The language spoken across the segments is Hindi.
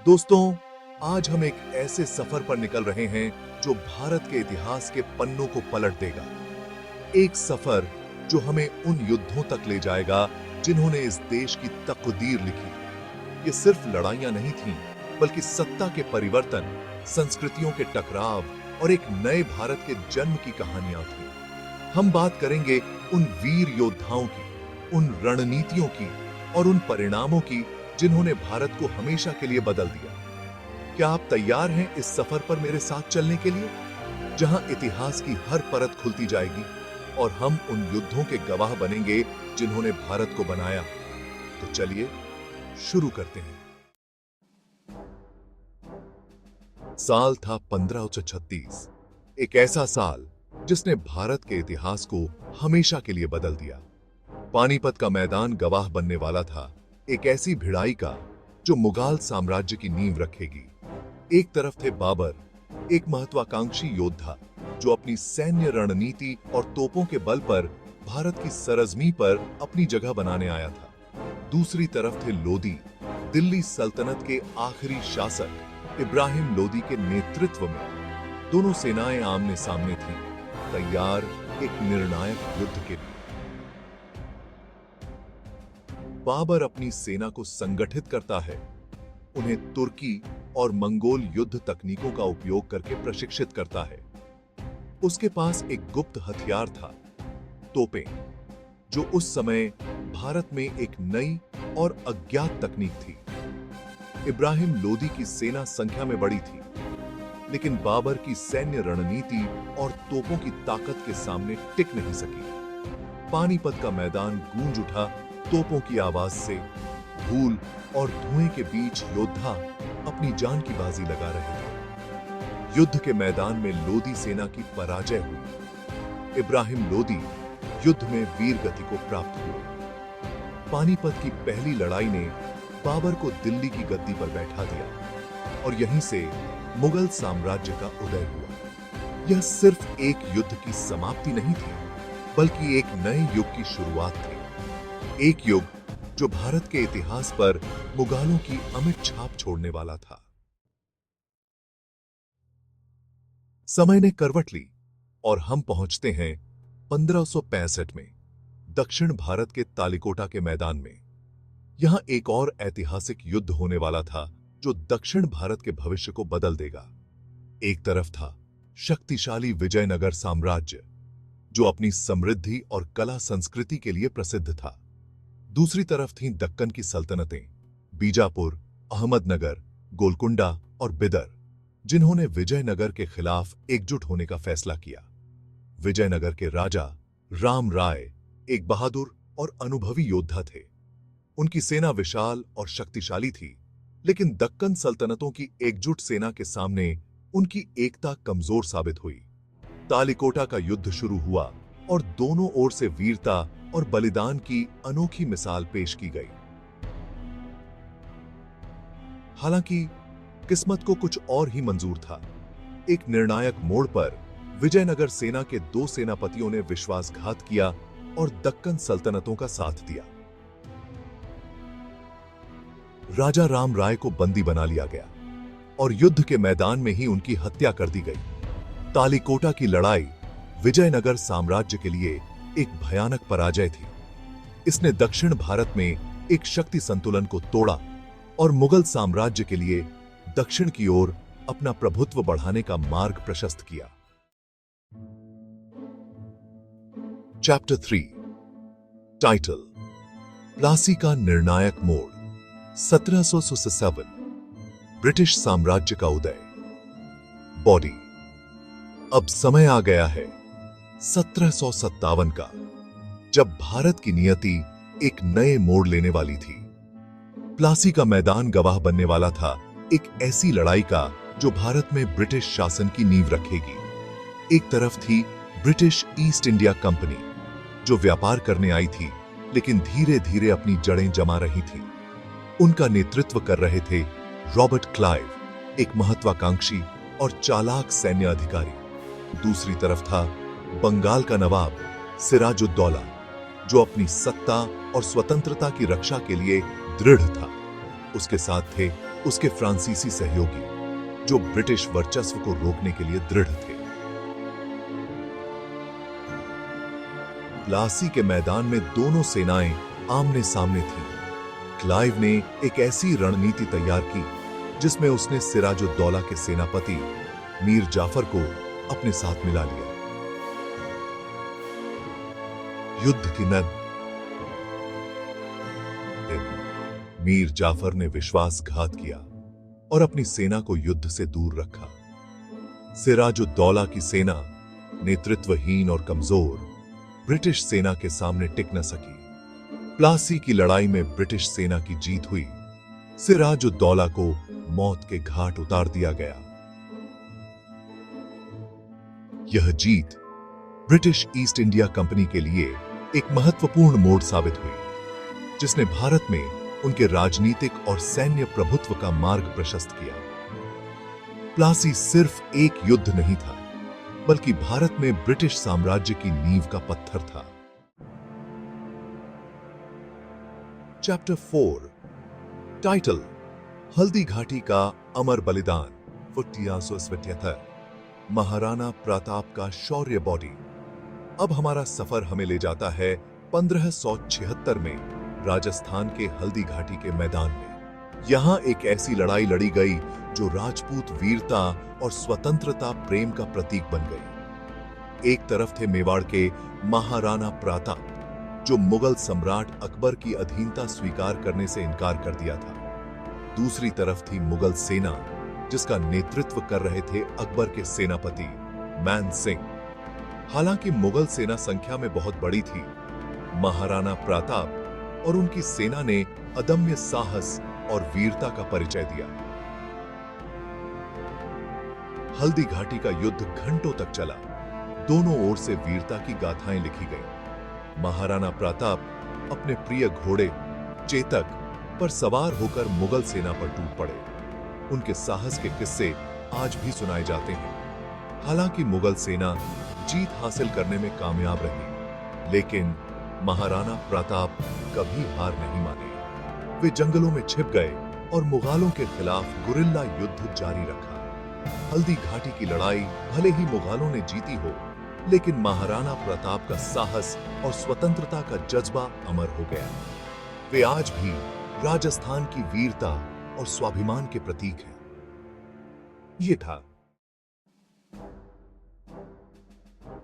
दोस्तों, आज हम एक ऐसे सफर पर निकल रहे हैं जो भारत के इतिहास के पन्नों को पलट देगा। एक सफर जो हमें उन युद्धों तक ले जाएगा जिन्होंने इस देश की तकदीर लिखी। ये सिर्फ लड़ाइयां नहीं थीं, बल्कि सत्ता के परिवर्तन, संस्कृतियों के टकराव और एक नए भारत के जन्म की कहानियां थीं। हम बात करेंगे उन वीर योद्धाओं की, उन रणनीतियों की और उन परिणामों की जिन्होंने भारत को हमेशा के लिए बदल दिया। क्या आप तैयार हैं इस सफर पर मेरे साथ चलने के लिए, जहां इतिहास की हर परत खुलती जाएगी और हम उन युद्धों के गवाह बनेंगे जिन्होंने भारत को बनाया? तो चलिए शुरू करते हैं। साल था 1536, एक ऐसा साल जिसने भारत के इतिहास को हमेशा के लिए बदल दिया। पानीपत का मैदान गवाह बनने वाला था एक ऐसी भिड़ाई का जो मुगल साम्राज्य की नींव रखेगी। एक तरफ थे बाबर, एक महत्वाकांक्षी योद्धा जो अपनी सैन्य रणनीति और तोपों के बल पर भारत की सरजमी पर अपनी जगह बनाने आया था। दूसरी तरफ थे लोदी, दिल्ली सल्तनत के आखिरी शासक इब्राहिम लोदी के नेतृत्व में। दोनों सेनाएं आमने सामने थीं, तैयार एक निर्णायक युद्ध के लिए। बाबर अपनी सेना को संगठित करता है, उन्हें तुर्की और मंगोल युद्ध तकनीकों का उपयोग करके प्रशिक्षित करता है। उसके पास एक गुप्त हथियार था, तोपें, जो उस समय भारत में एक नई और अज्ञात तकनीक थी। इब्राहिम लोदी की सेना संख्या में बड़ी थी, लेकिन बाबर की सैन्य रणनीति और तोपों की ताकत के सामने टिक नहीं सकी। पानीपत का मैदान गूंज उठा तोपों की आवाज से। धूल और धुएं के बीच योद्धा अपनी जान की बाजी लगा रहे थे। युद्ध के मैदान में लोदी सेना की पराजय हुई। इब्राहिम लोदी युद्ध में वीर गति को प्राप्त हुए। पानीपत की पहली लड़ाई ने बाबर को दिल्ली की गद्दी पर बैठा दिया और यहीं से मुगल साम्राज्य का उदय हुआ। यह सिर्फ एक युद्ध की समाप्ति नहीं थी, बल्कि एक नए युग की शुरुआत थी। एक युग जो भारत के इतिहास पर मुगलों की अमिट छाप छोड़ने वाला था। समय ने करवट ली और हम पहुंचते हैं 1565 में, दक्षिण भारत के तालिकोटा के मैदान में। यहां एक और ऐतिहासिक युद्ध होने वाला था जो दक्षिण भारत के भविष्य को बदल देगा। एक तरफ था शक्तिशाली विजयनगर साम्राज्य, जो अपनी समृद्धि और कला संस्कृति के लिए प्रसिद्ध था। दूसरी तरफ थीं दक्कन की सल्तनतें, बीजापुर, अहमदनगर, गोलकुंडा और बिदर, जिन्होंने विजयनगर के खिलाफ एकजुट होने का फैसला किया। विजयनगर के राजा राम राय एक बहादुर और अनुभवी योद्धा थे। उनकी सेना विशाल और शक्तिशाली थी, लेकिन दक्कन सल्तनतों की एकजुट सेना के सामने उनकी एकता कमजोर साबित हुई। तालिकोटा का युद्ध शुरू हुआ और दोनों ओर से वीरता और बलिदान की अनोखी मिसाल पेश की गई। हालांकि किस्मत को कुछ और ही मंजूर था। एक निर्णायक मोड़ पर विजयनगर सेना के दो सेनापतियों ने विश्वासघात किया और दक्कन सल्तनतों का साथ दिया। राजा राम राय को बंदी बना लिया गया और युद्ध के मैदान में ही उनकी हत्या कर दी गई। तालिकोटा की लड़ाई विजयनगर साम्राज्य के लिए एक भयानक पराजय थी। इसने दक्षिण भारत में एक शक्ति संतुलन को तोड़ा और मुगल साम्राज्य के लिए दक्षिण की ओर अपना प्रभुत्व बढ़ाने का मार्ग प्रशस्त किया। चैप्टर 3, टाइटल, प्लासी का निर्णायक मोड़। 1767, ब्रिटिश साम्राज्य का उदय। बॉडी, अब समय आ गया है 1757 का, जब भारत की नियति एक नए मोड़ लेने वाली थी। प्लासी का मैदान गवाह बनने वाला था एक ऐसी लड़ाई का जो भारत में ब्रिटिश शासन की नींव रखेगी। एक तरफ थी ब्रिटिश ईस्ट इंडिया कंपनी, जो व्यापार करने आई थी, लेकिन धीरे धीरे अपनी जड़ें जमा रही थी। उनका नेतृत्व कर रहे थे रॉबर्ट क्लाइव, एक महत्वाकांक्षी और चालाक सैन्य अधिकारी। दूसरी तरफ था बंगाल का नवाब सिराजुद्दौला, जो अपनी सत्ता और स्वतंत्रता की रक्षा के लिए दृढ़ था। उसके साथ थे उसके फ्रांसीसी सहयोगी, जो ब्रिटिश वर्चस्व को रोकने के लिए दृढ़ थे। प्लासी के मैदान में दोनों सेनाएं आमने सामने थीं। क्लाइव ने एक ऐसी रणनीति तैयार की जिसमें उसने सिराजुद्दौला के सेनापति मीर जाफर को अपने साथ मिला लिया। युद्ध की नद मीर जाफर ने विश्वासघात किया और अपनी सेना को युद्ध से दूर रखा। सिराजुद्दौला की सेना, नेतृत्वहीन और कमजोर, ब्रिटिश सेना के सामने टिक न सकी। प्लासी की लड़ाई में ब्रिटिश सेना की जीत हुई। सिराजुद्दौला को मौत के घाट उतार दिया गया। यह जीत ब्रिटिश ईस्ट इंडिया कंपनी के लिए एक महत्वपूर्ण मोड़ साबित हुई, जिसने भारत में उनके राजनीतिक और सैन्य प्रभुत्व का मार्ग प्रशस्त किया। प्लासी सिर्फ एक युद्ध नहीं था, बल्कि भारत में ब्रिटिश साम्राज्य की नींव का पत्थर था। चैप्टर 4, टाइटल हल्दी घाटी का अमर बलिदान 1477, महाराणा प्रताप का शौर्य बॉडी। अब हमारा सफर हमें ले जाता है 1576 में राजस्थान के हल्दी घाटी के मैदान में। यहां एक ऐसी लड़ाई लड़ी गई जो राजपूत वीरता और स्वतंत्रता प्रेम का प्रतीक बन गई। एक तरफ थे मेवाड़ के महाराणा प्रताप, जो मुगल सम्राट अकबर की अधीनता स्वीकार करने से इनकार कर दिया था। दूसरी तरफ थी मुगल सेना, जिसका नेतृत्व कर रहे थे अकबर के सेनापति मान सिंह। हालांकि मुगल सेना संख्या में बहुत बड़ी थी, महाराणा प्रताप और उनकी सेना ने अदम्य साहस और वीरता का परिचय दिया। हल्दी घाटी का युद्ध घंटों तक चला। दोनों ओर से वीरता की गाथाएं लिखी गईं। महाराणा प्रताप अपने प्रिय घोड़े चेतक पर सवार होकर मुगल सेना पर टूट पड़े। उनके साहस के किस्से आज भी सुनाए जाते हैं। हालांकि मुगल सेना जीत हासिल करने में कामयाब रही, लेकिन महाराणा प्रताप कभी हार नहीं माने। वे जंगलों में छिप गए और मुगलों के खिलाफ गुरिल्ला युद्ध जारी रखा। हल्दी घाटी की लड़ाई भले ही मुगलों ने जीती हो, लेकिन महाराणा प्रताप का साहस और स्वतंत्रता का जज्बा अमर हो गया। वे आज भी राजस्थान की वीरता और स्वाभिमान के प्रतीक हैं। ये था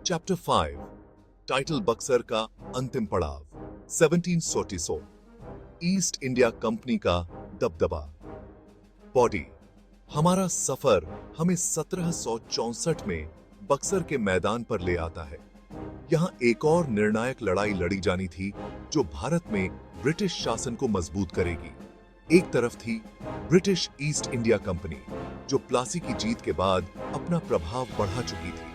चैप्टर 5, टाइटल बक्सर का अंतिम पड़ाव 1747, ईस्ट इंडिया कंपनी का दबदबा। बॉडी। हमारा सफर हमें 1764 में बक्सर के मैदान पर ले आता है। यहां एक और निर्णायक लड़ाई लड़ी जानी थी जो भारत में ब्रिटिश शासन को मजबूत करेगी। एक तरफ थी ब्रिटिश ईस्ट इंडिया कंपनी, जो प्लासी की जीत के बाद अपना प्रभाव बढ़ा चुकी थी।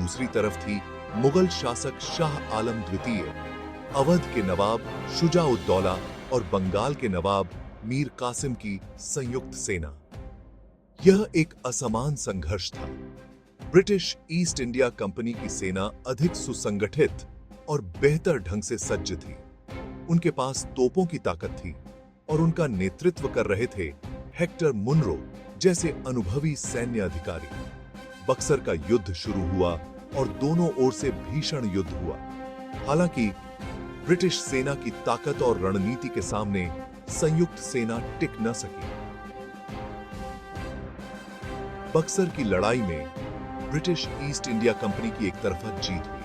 दूसरी तरफ थी मुगल शासक शाह आलम द्वितीय, अवध के नवाब शुजा-उद-दौला और बंगाल के नवाब मीर कासिम की संयुक्त सेना। यह एक असमान संघर्ष था। ब्रिटिश ईस्ट इंडिया कंपनी की सेना अधिक सुसंगठित और बेहतर ढंग से सज्ज थी। उनके पास तोपों की ताकत थी और उनका नेतृत्व कर रहे थे हेक्टर मुनरो जैसे अनुभवी सैन्य अधिकारी। बक्सर का युद्ध शुरू हुआ और दोनों ओर से भीषण युद्ध हुआ। हालांकि ब्रिटिश सेना की ताकत और रणनीति के सामने संयुक्त सेना टिक न सकी। बक्सर की लड़ाई में ब्रिटिश ईस्ट इंडिया कंपनी की एक तरफा जीत हुई।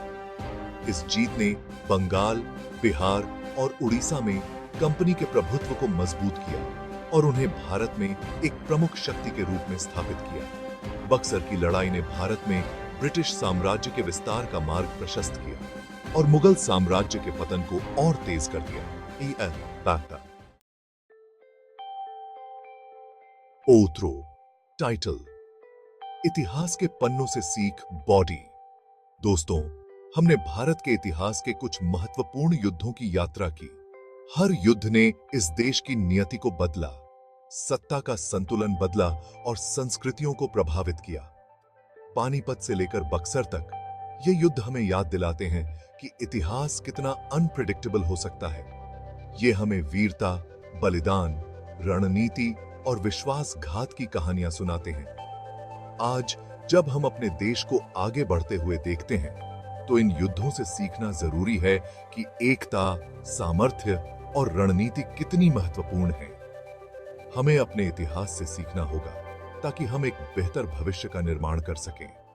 इस जीत ने बंगाल, बिहार और उड़ीसा में कंपनी के प्रभुत्व को मजबूत किया और उन्हें भारत में एक प्रमुख शक्ति के रूप में स्थापित किया। बक्सर की लड़ाई ने भारत में ब्रिटिश साम्राज्य के विस्तार का मार्ग प्रशस्त किया और मुगल साम्राज्य के पतन को और तेज कर दिया। ओथ्रो। टाइटल इतिहास के पन्नों से सीख बॉडी। दोस्तों, हमने भारत के इतिहास के कुछ महत्वपूर्ण युद्धों की यात्रा की। हर युद्ध ने इस देश की नियति को बदला, सत्ता का संतुलन बदला और संस्कृतियों को प्रभावित किया। पानीपत से लेकर बक्सर तक ये युद्ध हमें याद दिलाते हैं कि इतिहास कितना अनप्रेडिक्टेबल हो सकता है। ये हमें वीरता, बलिदान, रणनीति और विश्वासघात की कहानियां सुनाते हैं। आज जब हम अपने देश को आगे बढ़ते हुए देखते हैं, तो इन युद्धों से सीखना जरूरी है कि एकता, सामर्थ्य और रणनीति कितनी महत्वपूर्ण है। हमें अपने इतिहास से सीखना होगा ताकि हम एक बेहतर भविष्य का निर्माण कर सकें।